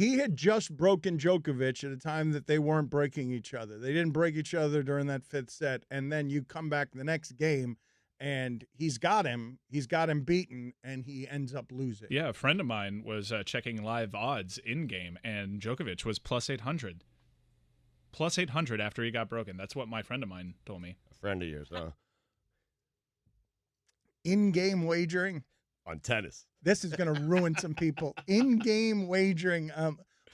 he had just broken Djokovic at a time that they weren't breaking each other. They didn't break each other during that fifth set, and then you come back the next game, and he's got him beaten, and he ends up losing. Yeah, a friend of mine was checking live odds in-game, and Djokovic was plus 800. Plus 800 after he got broken. That's what my friend of mine told me. A friend of yours, huh? In-game wagering? On tennis. This is going to ruin some people. In-game wagering.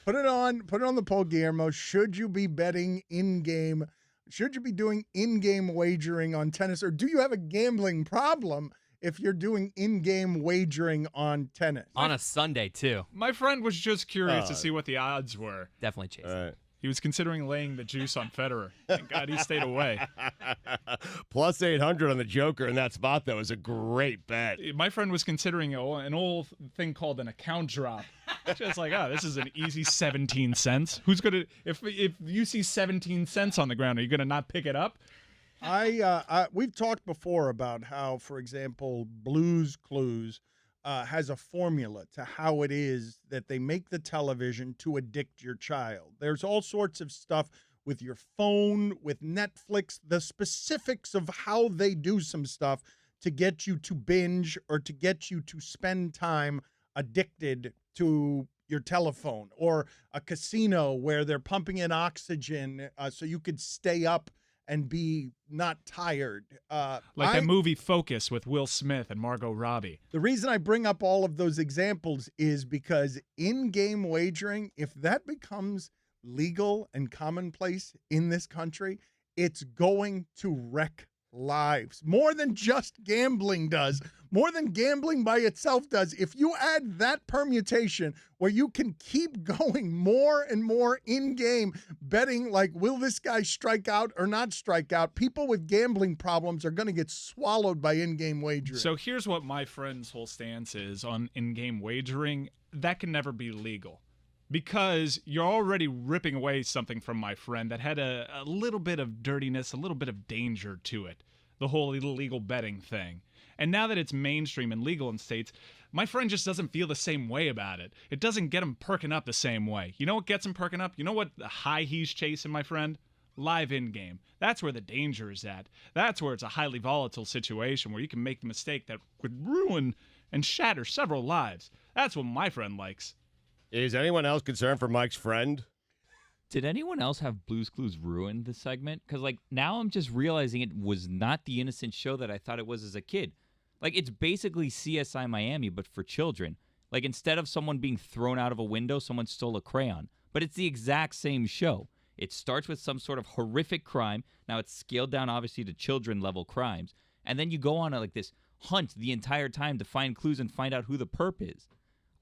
Put it on the poll, Guillermo. Should you be betting in-game? Should you be doing in-game wagering on tennis? Or do you have a gambling problem if you're doing in-game wagering on tennis? On a Sunday, too. My friend was just curious to see what the odds were. Definitely chasing. All right. He was considering laying the juice on Federer. Thank God he stayed away. Plus 800 on the Joker in that spot, though, is a great bet. My friend was considering an old thing called an account drop. Just like, this is an easy 17 cents. Who's going to, if you see 17 cents on the ground, are you going to not pick it up? We've talked before about how, for example, Blue's Clues has a formula to how it is that they make the television to addict your child. There's all sorts of stuff with your phone, with Netflix, the specifics of how they do some stuff to get you to binge or to get you to spend time addicted to your telephone, or a casino where they're pumping in oxygen so you could stay up and be not tired. Like the movie Focus with Will Smith and Margot Robbie. The reason I bring up all of those examples is because in-game wagering, if that becomes legal and commonplace in this country, it's going to wreck lives. More than just gambling does. More than gambling by itself does. If you add that permutation where you can keep going more and more in-game betting, like, will this guy strike out or not strike out, people with gambling problems are going to get swallowed by in-game wagering. So here's what my friend's whole stance is on in-game wagering. That can never be legal, because you're already ripping away something from my friend that had a little bit of dirtiness, a little bit of danger to it, the whole illegal betting thing. And now that it's mainstream and legal in states, my friend just doesn't feel the same way about it. It doesn't get him perking up the same way. You know what gets him perking up? You know what the high he's chasing, my friend? Live in-game. That's where the danger is at. That's where it's a highly volatile situation where you can make the mistake that could ruin and shatter several lives. That's what my friend likes. Is anyone else concerned for Mike's friend? Did anyone else have Blue's Clues ruin this segment? Because, like, now I'm just realizing it was not the innocent show that I thought it was as a kid. Like, it's basically CSI Miami, but for children. Like, instead of someone being thrown out of a window, someone stole a crayon. But it's the exact same show. It starts with some sort of horrific crime. Now, it's scaled down, obviously, to children-level crimes. And then you go on, like, this hunt the entire time to find clues and find out who the perp is.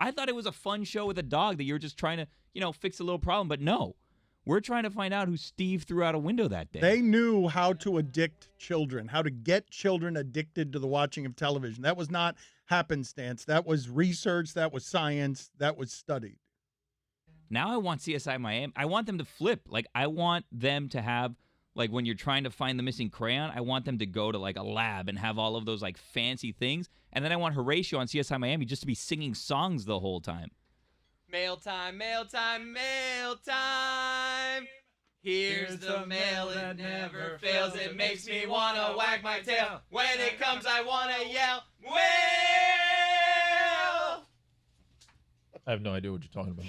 I thought it was a fun show with a dog that you're just trying to, fix a little problem. But no. We're trying to find out who Steve threw out a window that day. They knew how to addict children, how to get children addicted to the watching of television. That was not happenstance. That was research. That was science. That was studied. Now I want CSI Miami. I want them to flip. Like, I want them to have, like, when you're trying to find the missing crayon, I want them to go to, like, a lab and have all of those, like, fancy things. And then I want Horatio on CSI Miami just to be singing songs the whole time. Mail time, mail time, mail time. Here's the mail, it never fails. It makes me want to wag my tail. When it comes, I want to yell, well. I have no idea what you're talking about.